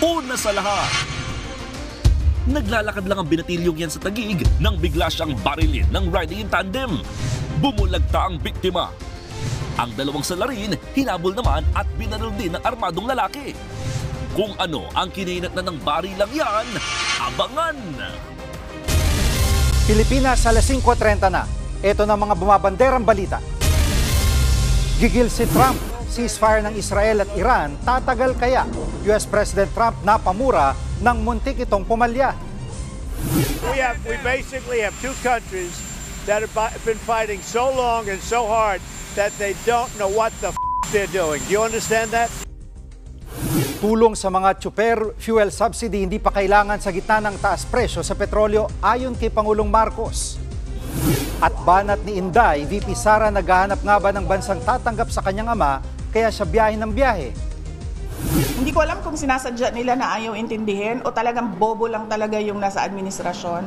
Una sa lahat, naglalakad lang ang binatilyong yan sa Taguig nang bigla siyang barilin ng riding in tandem. Bumulagta ang biktima. Ang dalawang salarin, hinabol naman at binaril din ng armadong lalaki. Kung ano ang kininat na ng barilang yan, abangan! Pilipinas, alas 5:30 na. Ito na mga bumabanderang balita. Gigil si Trump, ceasefire ng Israel at Iran, tatagal kaya? US President Trump napamura ng muntik itong pumalya. We basically have two countries that have been fighting so long and so hard that they don't know what the they're doing. Do you understand that? Tulong sa mga tsuper, fuel subsidy hindi pa kailangan sa gitna ng taas presyo sa petrolyo ayon kay Pangulong Marcos. At banat ni Inday, VP Sara naghahanap nga ba ng bansang tatanggap sa kanyang ama kaya siya biyahe ng biyahe. Hindi ko alam kung sinasadya nila na ayaw intindihin o talagang bobo lang talaga yung nasa administrasyon.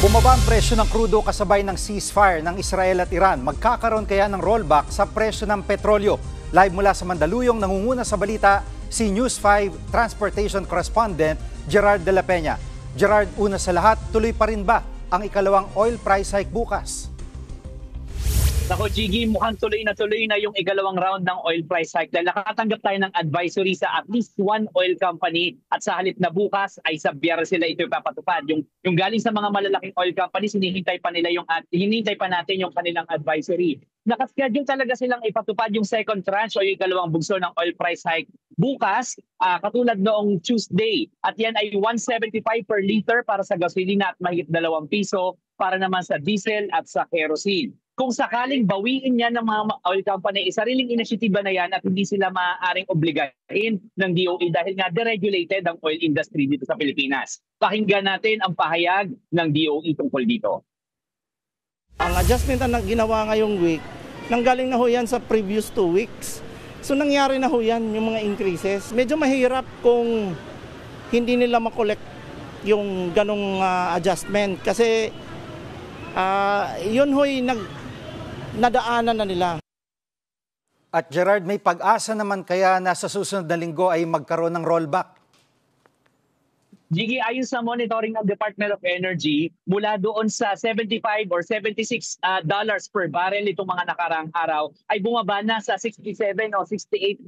Bumaba ang presyo ng krudo kasabay ng ceasefire ng Israel at Iran. Magkakaroon kaya ng rollback sa presyo ng petrolyo? Live mula sa Mandaluyong, nangunguna sa balita si News 5 Transportation Correspondent Gerard de la Peña. Gerard, una sa lahat, tuloy pa rin ba ang ikalawang oil price hike bukas? Nako, Gigi, mukhang tuloy na yung ikalawang round ng oil price hike dahil nakatanggap tayo ng advisory sa at least one oil company at sa halip na bukas ay sa Biyernes sila ito ipapatupad. Yung galing sa mga malalaking oil companies, hinihintay pa natin yung kanilang advisory. Nakaschedule talaga silang ipatupad yung second tranche o yung ikalawang bugso ng oil price hike bukas, katulad noong Tuesday. At yan ay 175 per liter para sa gasolina at mahigit 2 piso para naman sa diesel at sa kerosene. Kung sakaling bawiin yan ng mga oil company, sariling inisyatiba na yan at hindi sila maaaring obligahin ng DOE dahil nga deregulated ang oil industry dito sa Pilipinas. Pakinggan natin ang pahayag ng DOE tungkol dito. Ang adjustment na ginawa ngayong week, nanggaling na ho yan sa previous 2 weeks. So nangyari na ho yan yung mga increases. Medyo mahirap kung hindi nila makolekt yung ganong adjustment kasi yun ho'y nadaanan na nila. At Gerard, may pag-asa naman kaya na sa susunod na linggo ay magkaroon ng rollback? Gigi, ayon sa monitoring ng Department of Energy, mula doon sa 75 or 76 dollars per barrel itong mga nakarang araw, ay bumaba na sa 67 o 68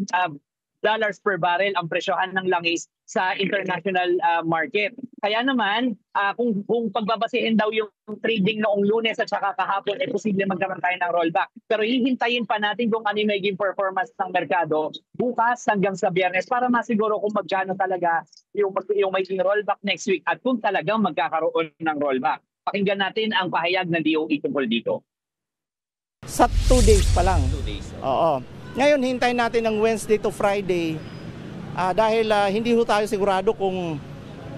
dollars per barrel ang presyohan ng langis sa international market. Kaya naman, kung pagbabasihin daw yung trading noong Lunes at saka kahapon, posible magkaroon tayo ng rollback. Pero hihintayin pa natin kung ano yung magiging performance ng merkado bukas hanggang sa Biyernes para masiguro kung magkano talaga yung magiging rollback next week at kung talagang magkakaroon ng rollback. Pakinggan natin ang pahayag ng DOE tungkol dito. Sa 2 days pa lang. 2 days. Oo. Ngayon, hintayin natin ng Wednesday to Friday dahil hindi ho tayo sigurado kung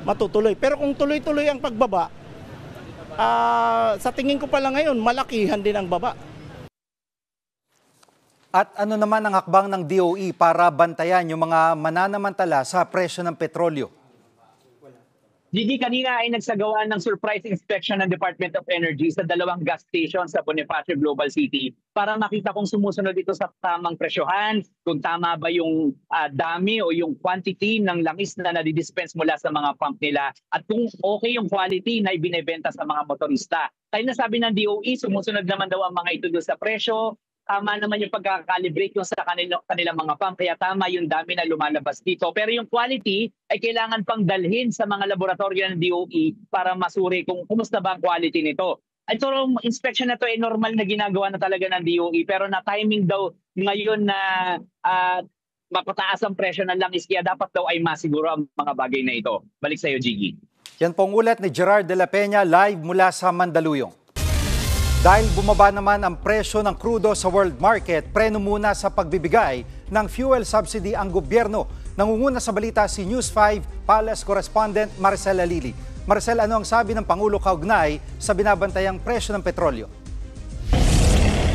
matutuloy. Pero kung tuloy-tuloy ang pagbaba, sa tingin ko pala ngayon, malakihan din ang baba. At ano naman ang hakbang ng DOE para bantayan yung mga mananamantala sa presyo ng petrolyo? Gigi, kanina ay nagsagawa ng surprise inspection ng Department of Energy sa 2 gas stations sa Bonifacio Global City para makita kung sumusunod ito sa tamang presyohan, kung tama ba yung dami o yung quantity ng langis na nadidispense mula sa mga pump nila at kung okay yung quality na ibinebenta sa mga motorista. Kaya nasabi ng DOE, sumusunod naman daw ang mga ito doon sa presyo. Tama naman yung pagkakalibrate yung sa kanilang mga pump, kaya tama yung dami na lumalabas dito. Pero yung quality ay kailangan pang dalhin sa mga laboratorio ng DOE para masuri kung kumusta ba ang quality nito. Ito inspection na to ay normal na ginagawa na talaga ng DOE pero na-timing daw ngayon na mapataas ang presyo ng langis kaya dapat daw ay masiguro ang mga bagay na ito. Balik sa iyo, Gigi. Yan pong ulat ni Gerard de la Peña live mula sa Mandaluyong. Dahil bumaba naman ang presyo ng krudo sa world market, preno muna sa pagbibigay ng fuel subsidy ang gobyerno. Nangunguna sa balita si News 5 Palace Correspondent Maricel Alili. Maricel, ano ang sabi ng Pangulo kaugnay sa binabantayang presyo ng petrolyo?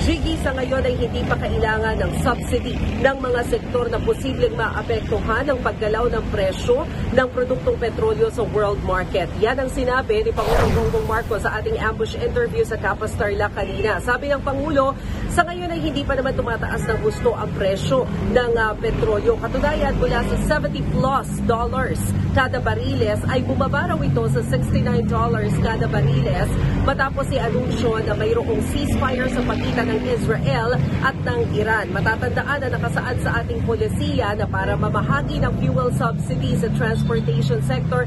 Jiggy, sa ngayon ay hindi pa kailangan ng subsidy ng mga sektor na posibleng maapektuhan ng paggalaw ng presyo ng produktong petrolyo sa world market. Yan ang sinabi ni Pangulong Bongbong Marcos sa ating ambush interview sa Capas Tarlac kanina. Sabi ng Pangulo, sa ngayon ay hindi pa naman tumataas ng gusto ang presyo ng petrolyo. Katunayan, mula sa $70+ kada bariles ay bumaba raw ito sa $69 kada bariles matapos i-anunsyo na mayroong ceasefire sa pagitan ng Israel at ng Iran. Matatandaan na nakasaad sa ating polisiya na para mamahagi ng fuel subsidy sa transportation sector,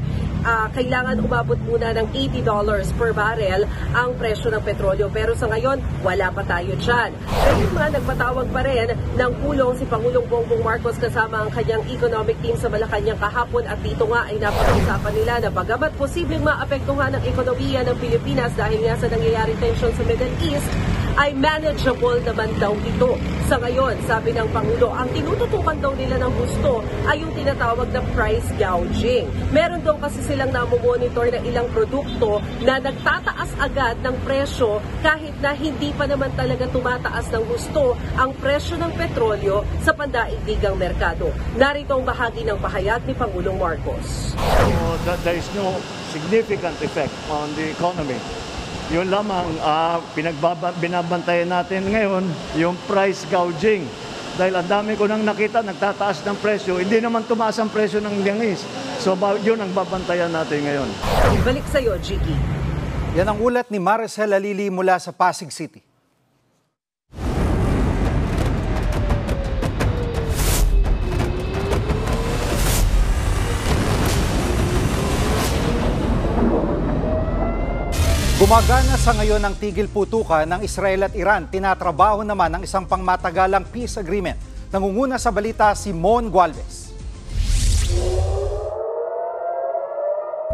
kailangan umabot muna ng $80 per barrel ang presyo ng petrolyo. Pero sa ngayon, wala pa tayo dyan. Ngayon nga, nagpatawag pa rin ng pulong si Pangulong Bongbong Marcos kasama ang kanyang economic team sa Malacanang kahapon at dito nga ay napag-usapan nila na bagamat posibleng maapektuhan ang ekonomiya ng Pilipinas dahil nga sa nangyayaring tension sa Middle East, ay manageable naman daw ito. Sa ngayon, sabi ng Pangulo, ang tinututukan daw nila ng gusto ay yung tinatawag na price gouging. Meron daw kasi silang namomonitor na ilang produkto na nagtataas agad ng presyo kahit na hindi pa naman talaga tumataas ng gusto ang presyo ng petrolyo sa pandaigdigang merkado. Narito ang bahagi ng pahayag ni Pangulong Marcos. So there is no significant effect on the economy. Yun lamang, binabantayan natin ngayon yung price gouging. Dahil ang dami ko nang nakita, nagtataas ng presyo, hindi naman tumaas ang presyo ng langis. So yun ang babantayan natin ngayon. Balik sa iyo, Jiggy. Yan ang ulat ni Maricel Alili mula sa Pasig City. Gumagana sa ngayon ang tigil putukan ng Israel at Iran. Tinatrabaho naman ang isang pangmatagalang peace agreement. Nangunguna sa balita si Mon Gualvez.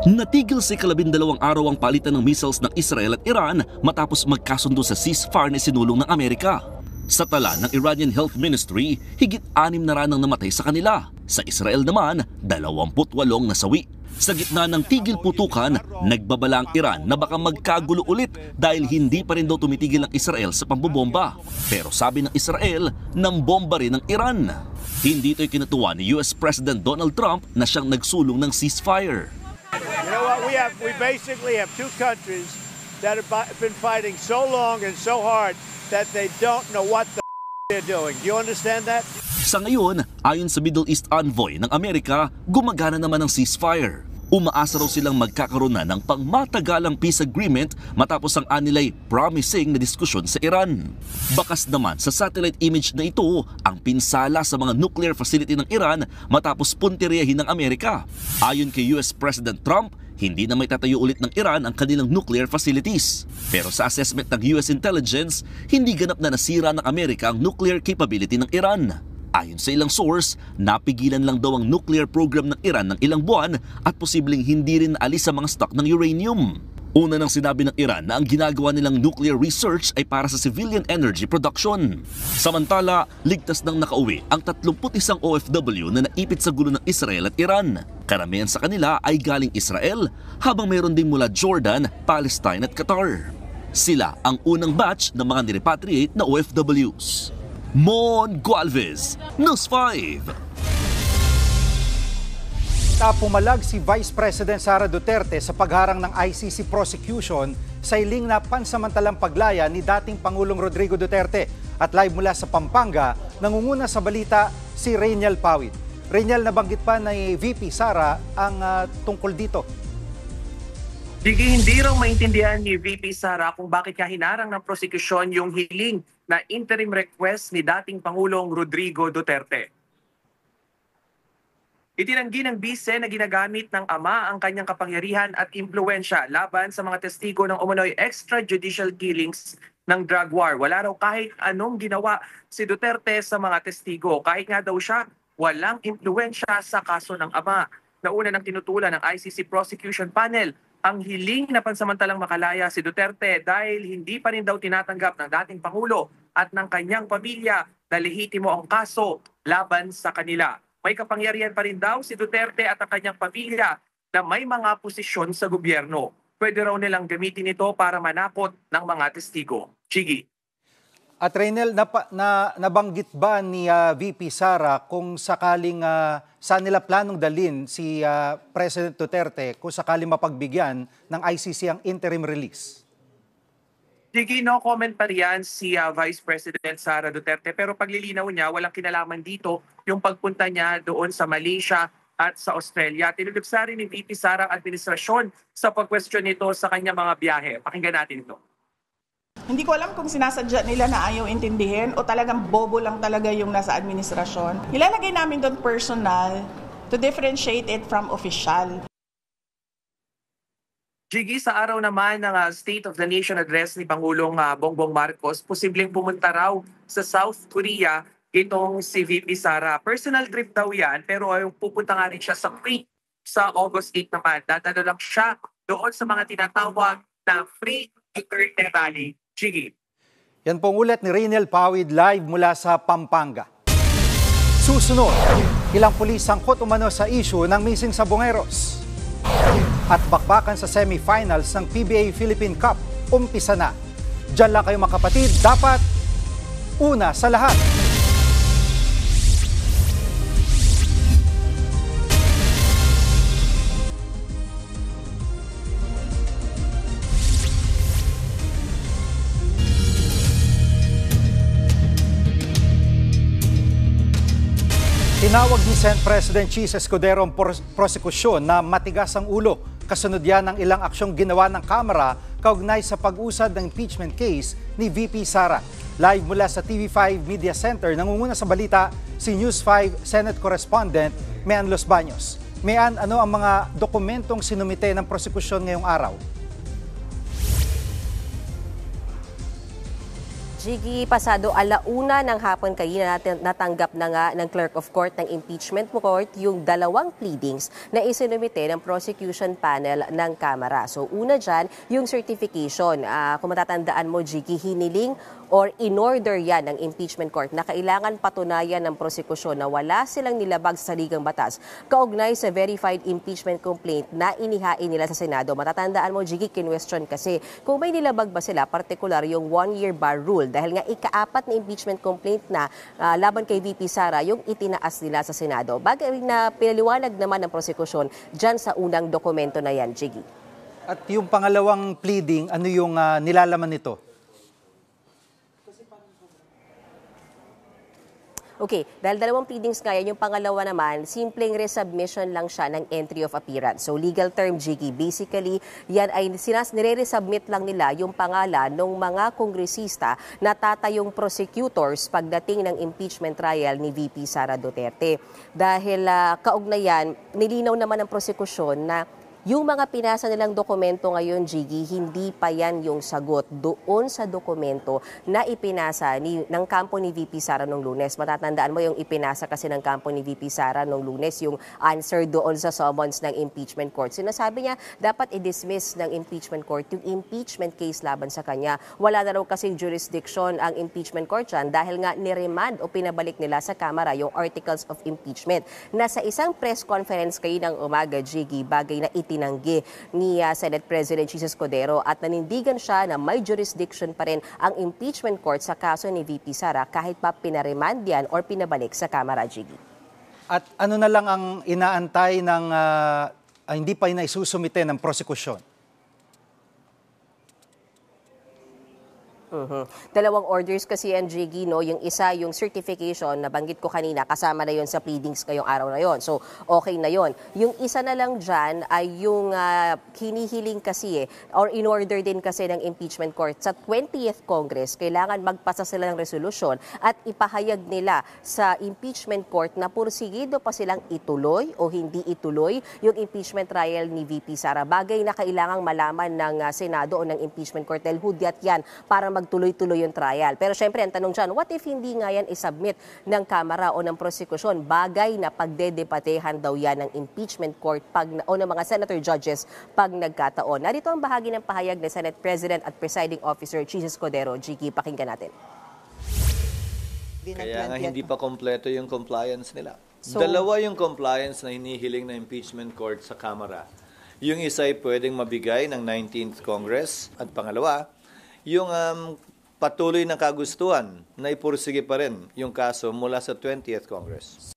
Natigil sa 12 araw ang palitan ng missiles ng Israel at Iran matapos magkasundo sa ceasefire na sinulong ng Amerika. Sa tala ng Iranian Health Ministry, higit 6 na ranang namatay sa kanila. Sa Israel naman, 28 nasawi. Sa gitna ng tigil putukan, nagbabala ang Iran na baka magkagulo ulit dahil hindi pa rin daw tumitigil ang Israel sa pambobomba. Pero sabi ng Israel, nambomba rin ang Iran. Hindi ito'y kinatuwa ni US President Donald Trump na siyang nagsulong ng ceasefire. You know what? We basically have two countries that have been fighting so long and so hard that they don't know what the they're doing. Do you understand that? Sa ngayon, ayon sa Middle East Envoy ng Amerika, gumagana naman ang ceasefire. Umaasa raw silang magkakaroon na ng pangmatagalang peace agreement matapos ang anilay promising na diskusyon sa Iran. Bakas naman sa satellite image na ito ang pinsala sa mga nuclear facility ng Iran matapos punteriyahin ng Amerika. Ayon kay US President Trump, hindi na may tatayo ulit ng Iran ang kanilang nuclear facilities. Pero sa assessment ng US intelligence, hindi ganap na nasira ng Amerika ang nuclear capability ng Iran. Ayon sa ilang source, napigilan lang daw ang nuclear program ng Iran ng ilang buwan at posibleng hindi rin naalis sa mga stock ng uranium. Una nang sinabi ng Iran na ang ginagawa nilang nuclear research ay para sa civilian energy production. Samantala, ligtas nang nakauwi ang 31 OFW na naipit sa gulo ng Israel at Iran. Karamihan sa kanila ay galing Israel, habang mayroon din mula Jordan, Palestine at Qatar. Sila ang unang batch ng mga nirepatriate na OFWs. Mon Gualvez, News 5. Pumalag si Vice President Sara Duterte sa pagharang ng ICC prosecution sa iling na pansamantalang paglaya ni dating Pangulong Rodrigo Duterte. At live mula sa Pampanga, nangunguna sa balita si Reynel Pawid. Reynel, nabanggit pa ni VP Sara ang tungkol dito. Hindi raw maintindihan ni VP Sara kung bakit niya hinarang ng prosekusyon yung hiling na interim request ni dating Pangulong Rodrigo Duterte. Itinanggi ng bise na ginagamit ng ama ang kanyang kapangyarihan at impluensya laban sa mga testigo ng umano'y extrajudicial killings ng drug war. Wala raw kahit anong ginawa si Duterte sa mga testigo. Kahit nga daw siya, walang impluensya sa kaso ng ama. Nauna ng tinutulan ng ICC Prosecution Panel ang hiling na pansamantalang makalaya si Duterte dahil hindi pa rin daw tinatanggap ng dating Pangulo at ng kanyang pamilya na lehitimo ang kaso laban sa kanila. May kapangyarihan pa rin daw si Duterte at ang kanyang pamilya na may mga posisyon sa gobyerno. Pwede raw nilang gamitin ito para manakot ng mga testigo. Chigi. At Reynel, nabanggit ba ni VP Sara kung sakaling saan nila planong dalhin si President Duterte kung sakaling mapagbigyan ng ICC ang interim release? Sige, no comment pa riyan si Vice President Sara Duterte, pero paglilinaw niya, walang kinalaman dito yung pagpunta niya doon sa Malaysia at sa Australia. Tinulipsa rin ni VP Sara ang administrasyon sa pag-question nito sa kanyang mga biyahe. Pakinggan natin ito. Hindi ko alam kung sinasadya nila na ayaw intindihin o talagang bobo lang talaga yung nasa administrasyon. Ilalagay namin doon personal to differentiate it from official. Jiggy, sa araw naman ng State of the Nation address ni Pangulong Bongbong Marcos, posibleng pumunta raw sa South Korea itong si VP Sara. Personal trip daw yan, pero pupunta nga rin siya sa Crete sa August 8 naman. Dadalo lang siya doon sa mga tinatawag na Free Duterte Rally. Jiggy. Yan pong ulat ni Reynel Pawid live mula sa Pampanga. Susunod, ilang pulis sangkot umano sa issue ng missing sabongeros. At bakbakan sa semifinals ng PBA Philippine Cup, umpisa na. Diyan lang kayo mga kapatid, dapat una sa lahat. Tinawag ni Senate President Chis Escudero ang prosekusyon na matigas ang ulo. Kasunod yan ng ilang aksyong ginawa ng Kamara kaugnay sa pag-usad ng impeachment case ni VP Sara. Live mula sa TV5 Media Center, nangunguna sa balita si News 5 Senate Correspondent Mean Los Baños. Mean, ano ang mga dokumentong sinumite ng prosekusyon ngayong araw? Jiggy, pasado 1:00 ng hapon kanina natanggap na nga ng Clerk of Court ng Impeachment Court yung 2 pleadings na isinumite ng prosecution panel ng Kamara. So una dyan, yung certification. Kung matatandaan mo, Jiggy, hiniling or in-order yan ng Impeachment Court na kailangan patunayan ng prosekusyon na wala silang nilabag sa saligang batas kaugnay sa verified impeachment complaint na inihain nila sa Senado. Matatandaan mo, Jiggy, kinwestiyon kasi kung may nilabag ba sila, particular yung 1-year bar rule. Dahil nga ika-4 na impeachment complaint na laban kay VP Sara yung itinaas nila sa Senado. Bagay na pinaliwanag naman ng prosekusyon dyan sa unang dokumento na yan, Jiggy. At yung pangalawang pleading, ano yung nilalaman nito? Okay, dahil 2 pleadings nga yan, yung pangalawa naman, simpleng resubmission lang siya ng entry of appearance. So legal term, Jiggy, basically, yan ay nire-resubmit lang nila yung pangalan ng mga kongresista na tatayong prosecutors pagdating ng impeachment trial ni VP Sara Duterte. Dahil kaugnayan, nilinaw naman ng prosekusyon na yung mga pinasa nilang dokumento ngayon, Jiggy, hindi pa yan yung sagot doon sa dokumento na ipinasa ng kampo ni VP Sara noong Lunes. Matatandaan mo yung ipinasa kasi ng kampo ni VP Sara noong Lunes, yung answer doon sa summons ng impeachment court. Sinasabi niya, dapat i-dismiss ng impeachment court yung impeachment case laban sa kanya. Wala na raw kasing jurisdiction ang impeachment court dyan dahil nga niremand o pinabalik nila sa Kamara yung articles of impeachment. Nasa isang press conference kayo ng umaga, Jiggy, bagay na itinanggi ni Senate President Chis Escudero at nanindigan siya na may jurisdiction pa rin ang impeachment court sa kaso ni VP Sara kahit pa pinaremand yan or pinabalik sa Kamara, Jiggy. At ano na lang ang inaantay ng hindi pa inaisusumite ng prosekusyon? Dalawang orders kasi yan, Jiggy, no? Yung isa, yung certification, nabanggit ko kanina, kasama na yon sa pleadings ngayong araw na yon. So, okay na yon. Yung isa na lang dyan ay yung hinihiling kasi or in-order din kasi ng impeachment court sa 20th Congress, kailangan magpasa sila ng resolusyon at ipahayag nila sa impeachment court na pursigido pa silang ituloy o hindi ituloy yung impeachment trial ni VP Sara. Bagay na kailangang malaman ng Senado o ng impeachment court dahil hudyat yan para magtuloy-tuloy yung trial. Pero syempre, ang tanong dyan, what if hindi nga yan isubmit ng Kamara o ng prosekusyon? Bagay na pagdedebatehan daw yan ng impeachment court o ng mga senator judges pag nagkataon. Narito ang bahagi ng pahayag ni Senate President at Presiding Officer Chis Escudero. Jiggy, pakinggan natin. Kaya nga hindi pa kompleto yung compliance nila. Dalawa yung compliance na hinihiling na impeachment court sa Kamara. Yung isa ay pwedeng mabigay ng 19th Congress at pangalawa, yung patuloy na kagustuhan na ipursige pa rin yung kaso mula sa 20th Congress.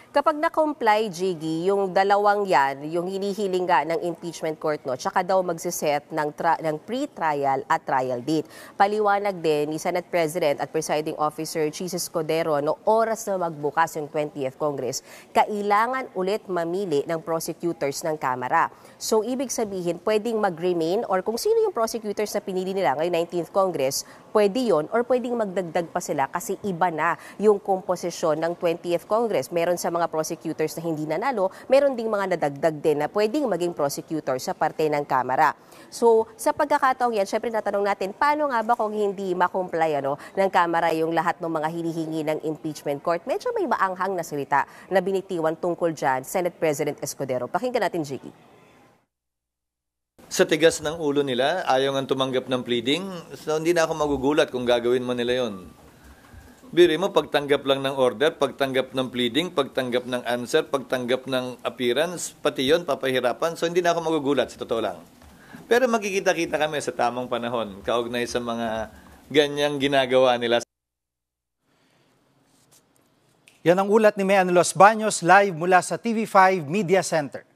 Kapag na-comply, Jiggy, yung dalawang yan, yung hinihiling nga ng impeachment court, no, tsaka daw magsiset ng pre-trial at trial date. Paliwanag din ni Senate President at Presiding Officer Jesus Codero, no, oras na magbukas yung 20th Congress, kailangan ulit mamili ng prosecutors ng Kamara. So, ibig sabihin, pwedeng mag-remain or kung sino yung prosecutors na pinili nila ngayong 19th Congress, pwede yon or pwedeng magdagdag pa sila kasi iba na yung komposisyon ng 20th Congress. Meron sa mga prosecutors na hindi nanalo, meron ding mga nadagdag din na pwedeng maging prosecutor sa parte ng Kamara. So, sa pagkakataong yan, syempre natanong natin, paano nga ba kung hindi makomply ng Kamara yung lahat ng mga hinihingi ng impeachment court? Medyo may maanghang na salita na binitiwan tungkol dyan, Senate President Escudero. Pakinggan natin, Jiggy. Sa tigas ng ulo nila, ayaw nga tumanggap ng pleading, so hindi na ako magugulat kung gagawin mo nila yon. Biri mo, pagtanggap lang ng order, pagtanggap ng pleading, pagtanggap ng answer, pagtanggap ng appearance, pati yon papahirapan, so hindi na ako magugulat, sa totoo lang. Pero magkikita-kita kami sa tamang panahon, kaugnay sa mga ganyang ginagawa nila. Yan ang ulat ni Mean Los Baños live mula sa TV5 Media Center.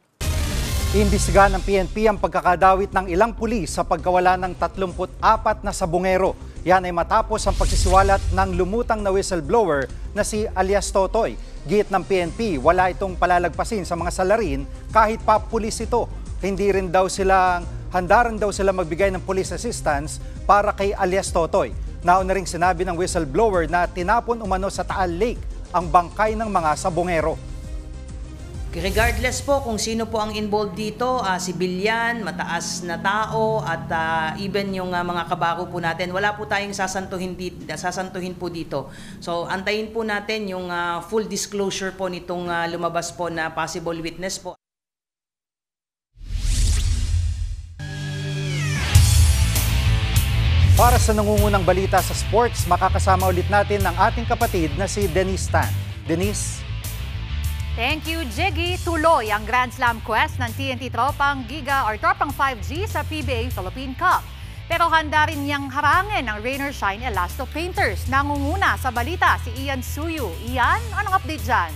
Iimbestigahan ng PNP ang pagkakadawit ng ilang pulis sa pagkawala ng 34 na sabungero. Yan ay matapos ang pagsisiwalat ng lumutang na whistleblower na si alias Totoy. Giit ng PNP, wala itong palalagpasin sa mga salarin kahit pa pulis ito. Handa rin daw sila magbigay ng police assistance para kay alias Totoy. Nauna ring sinabi ng whistleblower na tinapon umano sa Taal Lake ang bangkay ng mga sabungero. Regardless po kung sino po ang involved dito, sibilyan, mataas na tao at even yung mga kabako po natin, wala po tayong sasantuhin po dito. So antayin po natin yung full disclosure po nitong lumabas po na possible witness po. Para sa nangungunang balita sa sports, makakasama ulit natin ang ating kapatid na si Denise Tan. Denise? Thank you, Jiggy. Tuloy ang Grand Slam quest ng TNT Tropang Giga or Tropang 5G sa PBA Philippine Cup. Pero handa rin niyang harangin ang Rain or Shine Elasto Painters. Nangunguna sa balita si Ian Suyu. Ian, anong update dyan?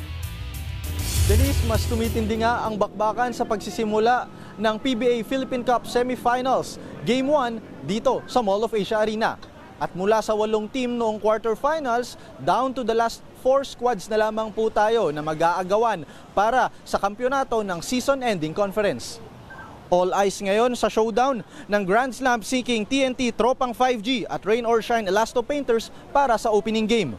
Denise, mas tumitindi nga ang bakbakan sa pagsisimula ng PBA Philippine Cup Semifinals. Game 1 dito sa Mall of Asia Arena. At mula sa 8 team noong quarterfinals, down to the last 4 squads na lamang po tayo na mag-aagawan para sa kampyonato ng season-ending conference. All eyes ngayon sa showdown ng Grand Slam seeking TNT Tropang 5G at Rain or Shine Elasto Painters para sa opening game.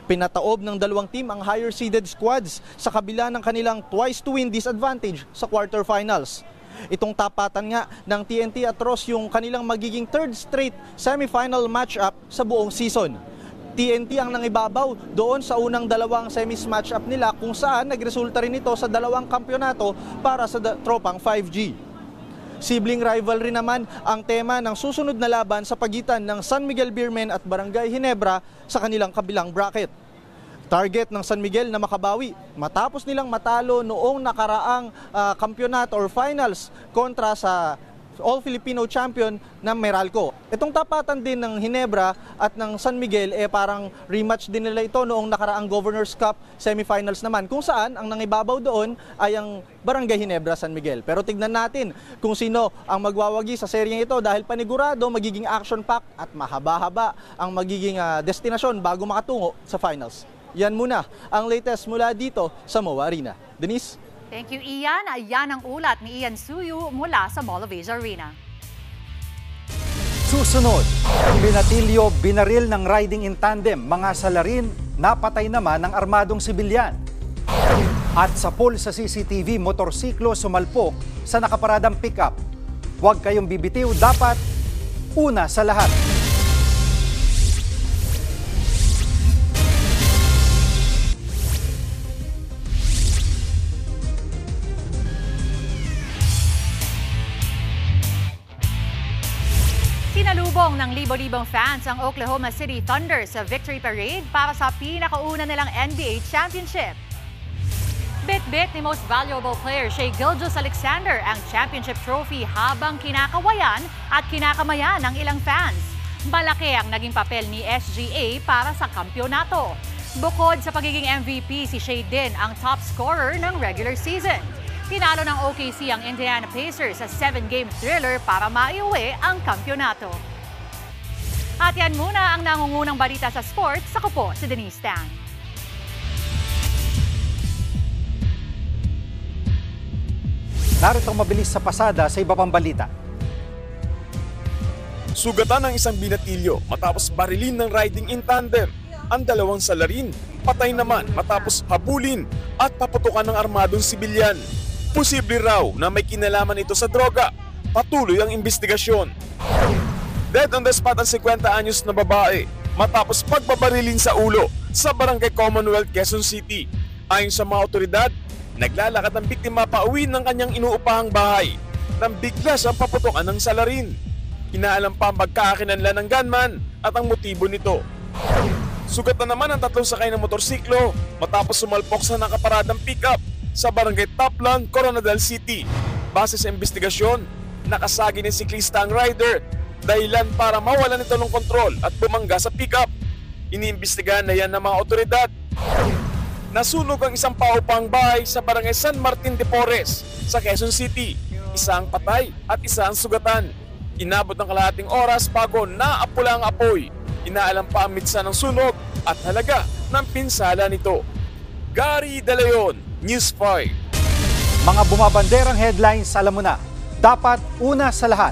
Pinataob ng dalawang team ang higher-seeded squads sa kabila ng kanilang twice-to-win disadvantage sa quarterfinals. Itong tapatan nga ng TNT at Ross yung kanilang magiging third straight semifinal matchup sa buong season. TNT ang nangibabaw doon sa unang dalawang semis matchup nila kung saan nagresulta rin ito sa dalawang kampyonato para sa Tropang 5G. Sibling rivalry naman ang tema ng susunod na laban sa pagitan ng San Miguel Beermen at Barangay Ginebra sa kanilang kabilang bracket. Target ng San Miguel na makabawi matapos nilang matalo noong nakaraang kampyonato or finals kontra sa All-Filipino champion na Meralco. Itong tapatan din ng Ginebra at ng San Miguel parang rematch din nila ito noong nakaraang Governor's Cup semifinals naman kung saan ang nangibabaw doon ay ang Barangay Ginebra San Miguel. Pero tignan natin kung sino ang magwawagi sa seryeng ito dahil panigurado magiging action-packed at mahaba-haba ang magiging destinasyon bago makatungo sa finals. Yan muna ang latest mula dito sa MOA Arena. Denise? Thank you, Ian. Ayan ang ulat ni Ian Suyu mula sa Mall of Asia Arena. Susunod, binatilyo, binaril ng riding in tandem, mga salarin, napatay naman ng armadong sibilyan. At sa poll sa CCTV, motorsiklo sumalpok sa nakaparadang pick-up. Huwag kayong bibitiw, dapat una sa lahat. Sinalubong ng libo-libong fans ang Oklahoma City Thunder sa Victory Parade para sa pinakauna nilang NBA Championship. Bit-bit ni Most Valuable Player Shai Gilgeous-Alexander ang championship trophy habang kinakawayan at kinakamayan ng ilang fans. Malaki ang naging papel ni SGA para sa kampyonato. Bukod sa pagiging MVP, si Shai din ang top scorer ng regular season. Tinalo ng OKC ang Indiana Pacers sa 7-game thriller para maiuwi ang kampyonato. At yan muna ang nangungunang balita sa sports. Ako po si Denise Tan. Narito ang mabilis sa pasada sa iba pang balita. Sugatan ng isang binatilyo matapos barilin ng riding in tandem. Ang dalawang salarin, patay naman matapos habulin at paputukan ng armadong sibilyan. Posible raw na may kinalaman ito sa droga. Patuloy ang investigasyon. Dead on the spot ang 50 anyos na babae matapos pagbabarilin sa ulo sa Barangay Commonwealth, Quezon City. Ayon sa mga otoridad, naglalakad ang biktima pauwi ng kanyang inuupahang bahay nang bigla siyang paputokan ng salarin. Inaalam pa ang magkakakinanlan ng gunman at ang motibo nito. Sugat na naman ang tatlong sakay ng motorsiklo matapos sumalpok sa nakaparadang pick-up sa Barangay Taplan, Coronadal City. Base sa investigasyon, nakasagi ng siklista ang rider dahilan para mawalan ito ng kontrol at bumangga sa pick-up. Iniimbestigahan na yan ng mga otoridad. Nasunog ang isang paupang bahay sa Barangay San Martin de Porres sa Quezon City. Isa ang patay at isa ang sugatan. Inabot ng kalahating oras bago naapula ang apoy. Inaalam pa ang mitsa ng sunog at halaga ng pinsala nito. Gary De Leon, News 5. Mga bumabanderang headlines, alam mo na, dapat una sa lahat,